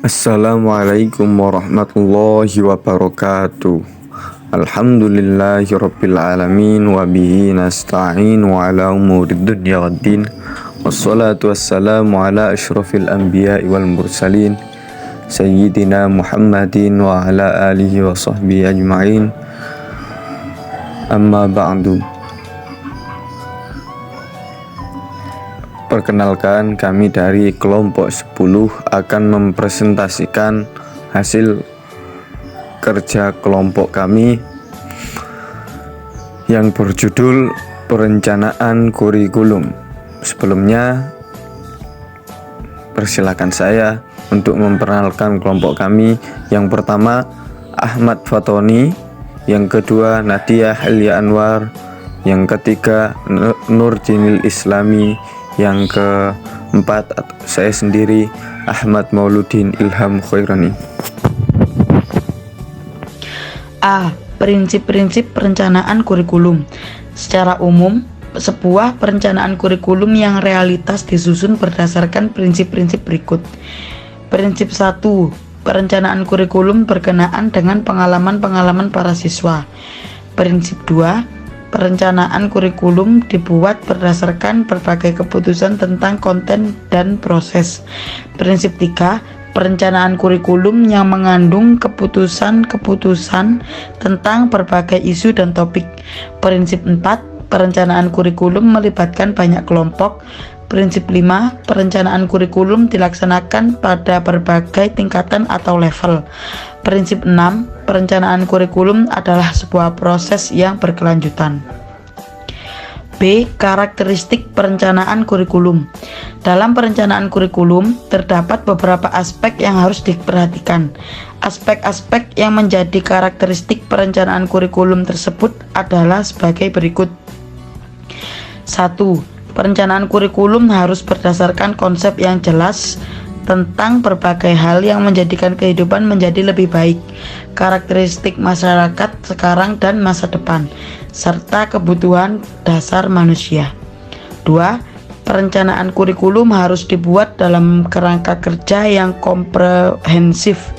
Assalamualaikum warahmatullahi wabarakatuh. Alhamdulillahirabbil alamin wa bihi nasta'in wa ala umuridd dunya waddin. Wassalatu wassalamu ala asyrafil anbiya'i wal mursalin sayyidina Muhammadin wa ala alihi wa sahbihi ajma'in. Amma ba'du. Perkenalkan, kami dari kelompok 10 akan mempresentasikan hasil kerja kelompok kami yang berjudul Perencanaan Kurikulum. Sebelumnya, persilakan saya untuk memperkenalkan kelompok kami. Yang pertama, Ahmad Fatoni. Yang kedua, Nadia Helia Anwar. Yang ketiga, Nurdinil Islami. Yang keempat, saya sendiri, Ahmad Mauludin Ilham Khairani. A. Prinsip-prinsip perencanaan kurikulum. Secara umum, sebuah perencanaan kurikulum yang realitas disusun berdasarkan prinsip-prinsip berikut. Prinsip 1. Perencanaan kurikulum berkenaan dengan pengalaman-pengalaman para siswa. Prinsip 2. Perencanaan kurikulum dibuat berdasarkan berbagai keputusan tentang konten dan proses. Prinsip 3. Perencanaan kurikulum yang mengandung keputusan-keputusan tentang berbagai isu dan topik. Prinsip 4. Perencanaan kurikulum melibatkan banyak kelompok. Prinsip 5. Perencanaan kurikulum dilaksanakan pada berbagai tingkatan atau level. Prinsip 6. Perencanaan kurikulum adalah sebuah proses yang berkelanjutan. B. Karakteristik perencanaan kurikulum. Dalam perencanaan kurikulum, terdapat beberapa aspek yang harus diperhatikan. Aspek-aspek yang menjadi karakteristik perencanaan kurikulum tersebut adalah sebagai berikut. 1. Perencanaan kurikulum harus berdasarkan konsep yang jelas tentang berbagai hal yang menjadikan kehidupan menjadi lebih baik, karakteristik masyarakat sekarang dan masa depan, serta kebutuhan dasar manusia. 2. Perencanaan kurikulum harus dibuat dalam kerangka kerja yang komprehensif,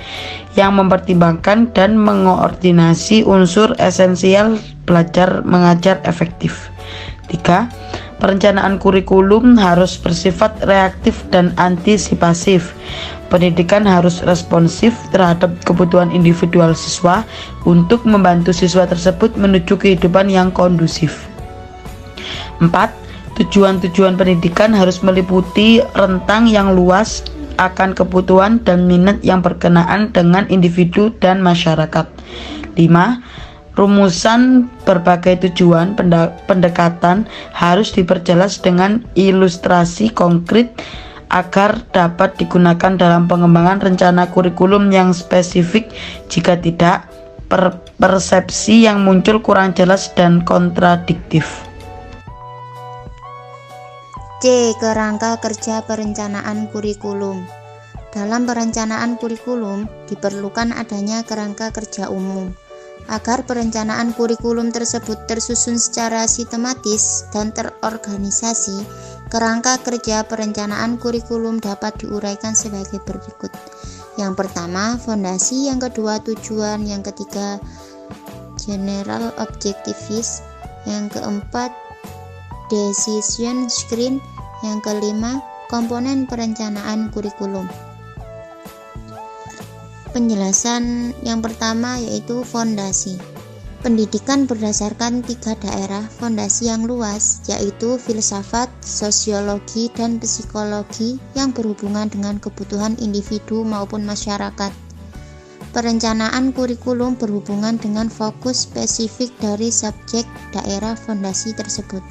yang mempertimbangkan dan mengoordinasi unsur esensial belajar mengajar efektif. 3. Perencanaan kurikulum harus bersifat reaktif dan antisipasif. Pendidikan harus responsif terhadap kebutuhan individual siswa untuk membantu siswa tersebut menuju kehidupan yang kondusif. 4. Tujuan-tujuan pendidikan harus meliputi rentang yang luas akan kebutuhan dan minat yang berkenaan dengan individu dan masyarakat. 5. Rumusan berbagai tujuan pendekatan harus diperjelas dengan ilustrasi konkret agar dapat digunakan dalam pengembangan rencana kurikulum yang spesifik. Jika tidak, persepsi yang muncul kurang jelas dan kontradiktif. C. Kerangka kerja perencanaan kurikulum. Dalam perencanaan kurikulum diperlukan adanya kerangka kerja umum. Agar perencanaan kurikulum tersebut tersusun secara sistematis dan terorganisasi, kerangka kerja perencanaan kurikulum dapat diuraikan sebagai berikut. Yang pertama, fondasi. Yang kedua, tujuan. Yang ketiga, general objectives. Yang keempat, decision screen. Yang kelima, komponen perencanaan kurikulum. Penjelasan yang pertama yaitu fondasi. Pendidikan berdasarkan 3 daerah fondasi yang luas, yaitu filsafat, sosiologi, dan psikologi yang berhubungan dengan kebutuhan individu maupun masyarakat. Perencanaan kurikulum berhubungan dengan fokus spesifik dari subjek daerah fondasi tersebut.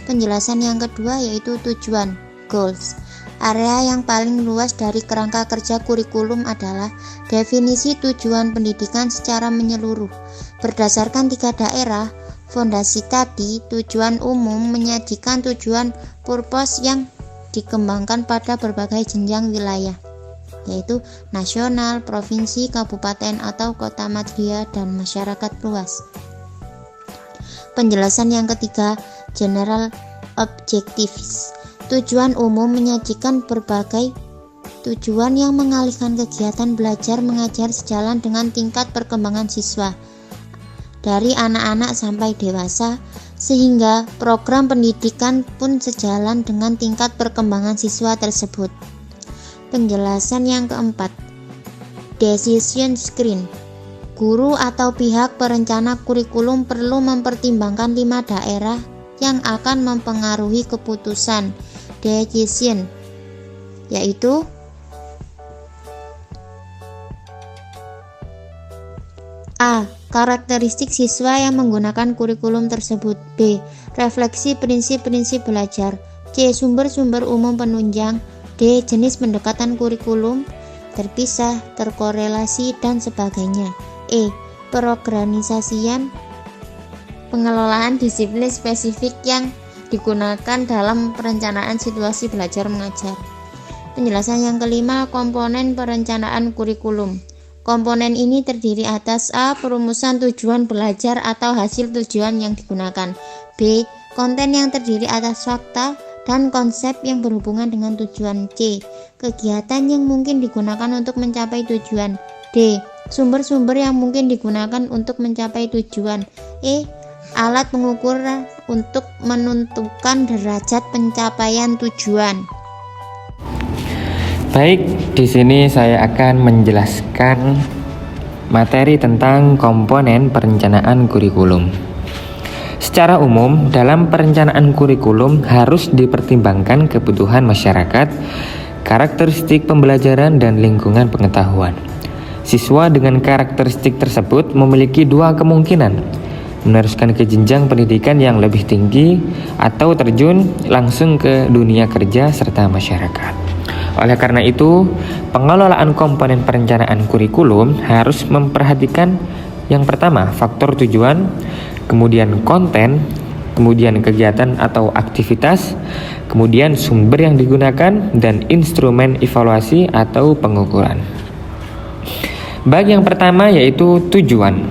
Penjelasan yang kedua yaitu tujuan, goals. Area yang paling luas dari kerangka kerja kurikulum adalah definisi tujuan pendidikan secara menyeluruh. Berdasarkan 3 daerah fondasi tadi, tujuan umum menyajikan tujuan purpose yang dikembangkan pada berbagai jenjang wilayah, yaitu nasional, provinsi, kabupaten atau kota madya, dan masyarakat luas. Penjelasan yang ketiga, general objectives. Tujuan umum menyajikan berbagai tujuan yang mengalihkan kegiatan belajar mengajar sejalan dengan tingkat perkembangan siswa dari anak-anak sampai dewasa, sehingga program pendidikan pun sejalan dengan tingkat perkembangan siswa tersebut. Penjelasan yang keempat, decision screen. Guru atau pihak perencana kurikulum perlu mempertimbangkan 5 daerah yang akan mempengaruhi keputusan decision, yaitu A. Karakteristik siswa yang menggunakan kurikulum tersebut. B. Refleksi prinsip-prinsip belajar. C. Sumber-sumber umum penunjang. D. Jenis pendekatan kurikulum, terpisah, terkorelasi, dan sebagainya. E. Perorganisasian, pengelolaan disiplin spesifik yang digunakan dalam perencanaan situasi belajar mengajar. Penjelasan yang kelima, komponen perencanaan kurikulum. Komponen ini terdiri atas A. Perumusan tujuan belajar atau hasil tujuan yang digunakan. B. Konten yang terdiri atas fakta dan konsep yang berhubungan dengan tujuan. C. Kegiatan yang mungkin digunakan untuk mencapai tujuan. D. Sumber-sumber yang mungkin digunakan untuk mencapai tujuan. E. Alat pengukur untuk menentukan derajat pencapaian tujuan. Baik, di sini saya akan menjelaskan materi tentang komponen perencanaan kurikulum. Secara umum, dalam perencanaan kurikulum harus dipertimbangkan kebutuhan masyarakat, karakteristik pembelajaran, dan lingkungan pengetahuan. Siswa dengan karakteristik tersebut memiliki 2 kemungkinan: meneruskan ke jenjang pendidikan yang lebih tinggi atau terjun langsung ke dunia kerja serta masyarakat. Oleh karena itu, pengelolaan komponen perencanaan kurikulum harus memperhatikan yang pertama, faktor tujuan, kemudian konten, kemudian kegiatan atau aktivitas, kemudian sumber yang digunakan, dan instrumen evaluasi atau pengukuran. Bagi yang pertama yaitu tujuan.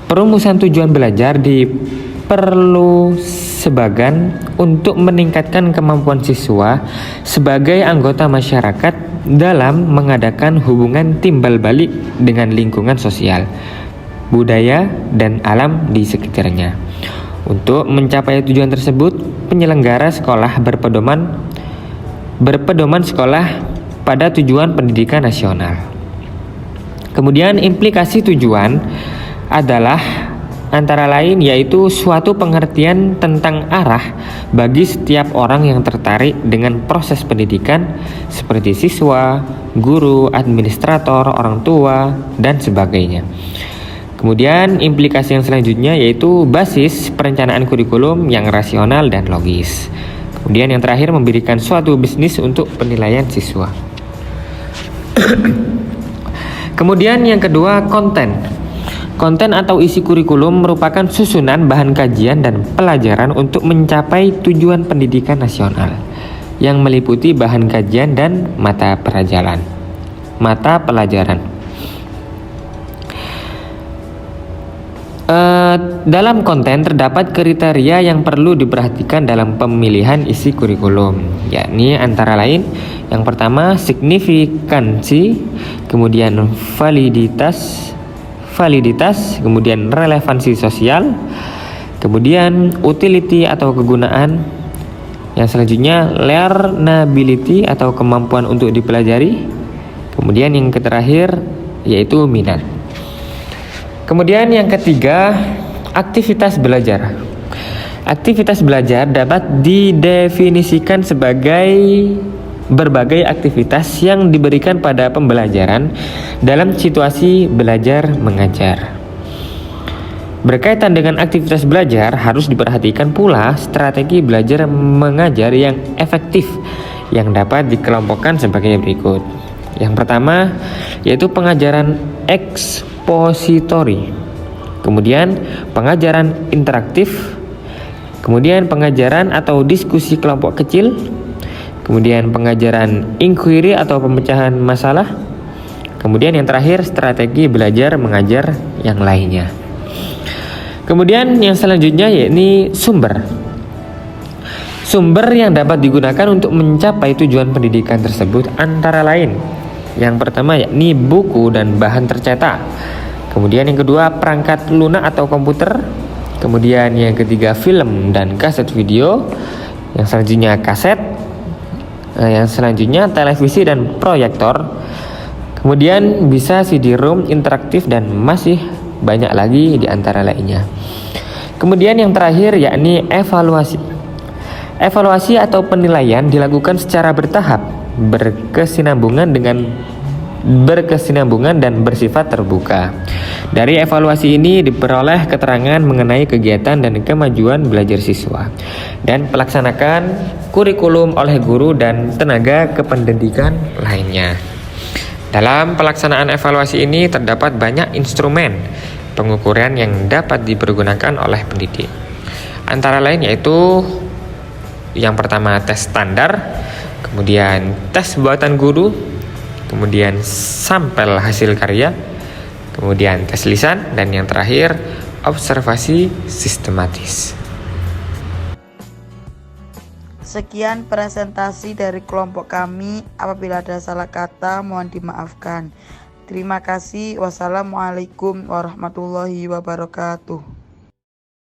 Perumusan tujuan belajar perlu sebagan untuk meningkatkan kemampuan siswa sebagai anggota masyarakat dalam mengadakan hubungan timbal balik dengan lingkungan sosial, budaya, dan alam di sekitarnya. Untuk mencapai tujuan tersebut, penyelenggara sekolah berpedoman sekolah pada tujuan pendidikan nasional. Kemudian implikasi tujuan adalah antara lain yaitu suatu pengertian tentang arah bagi setiap orang yang tertarik dengan proses pendidikan seperti siswa, guru, administrator, orang tua, dan sebagainya. Kemudian implikasi yang selanjutnya yaitu basis perencanaan kurikulum yang rasional dan logis. Kemudian yang terakhir memberikan suatu bisnis untuk penilaian siswa. Kemudian yang kedua, konten. Konten atau isi kurikulum merupakan susunan bahan kajian dan pelajaran untuk mencapai tujuan pendidikan nasional yang meliputi bahan kajian dan mata pelajaran. Dalam konten terdapat kriteria yang perlu diperhatikan dalam pemilihan isi kurikulum, yakni antara lain yang pertama signifikansi, kemudian validitas, kemudian relevansi sosial, kemudian utility atau kegunaan, yang selanjutnya learnability atau kemampuan untuk dipelajari, kemudian yang terakhir yaitu minat. Kemudian yang ketiga, aktivitas belajar. Aktivitas belajar dapat didefinisikan sebagai berbagai aktivitas yang diberikan pada pembelajaran dalam situasi belajar mengajar. Berkaitan dengan aktivitas belajar, harus diperhatikan pula strategi belajar mengajar yang efektif yang dapat dikelompokkan sebagai berikut. Yang pertama yaitu pengajaran ekspositori, kemudian pengajaran interaktif, kemudian pengajaran atau diskusi kelompok kecil, kemudian pengajaran inquiry atau pemecahan masalah, kemudian yang terakhir strategi belajar mengajar yang lainnya. Kemudian yang selanjutnya yakni sumber. Sumber yang dapat digunakan untuk mencapai tujuan pendidikan tersebut antara lain: yang pertama yakni buku dan bahan tercetak. Kemudian yang kedua perangkat lunak atau komputer. Kemudian yang ketiga film dan kaset video. Yang selanjutnya kaset. Yang selanjutnya televisi dan proyektor. Kemudian bisa CD-ROM interaktif dan masih banyak lagi di antara lainnya. Kemudian yang terakhir yakni evaluasi. Evaluasi atau penilaian dilakukan secara bertahap, berkesinambungan dan bersifat terbuka. Dari evaluasi ini diperoleh keterangan mengenai kegiatan dan kemajuan belajar siswa dan pelaksanakan kurikulum oleh guru dan tenaga kependidikan lainnya. Dalam pelaksanaan evaluasi ini terdapat banyak instrumen pengukuran yang dapat dipergunakan oleh pendidik. Antara lain yaitu yang pertama tes standar, kemudian tes buatan guru, kemudian sampel hasil karya, kemudian tes lisan, dan yang terakhir observasi sistematis. Sekian presentasi dari kelompok kami. Apabila ada salah kata mohon dimaafkan. Terima kasih. Wassalamualaikum warahmatullahi wabarakatuh.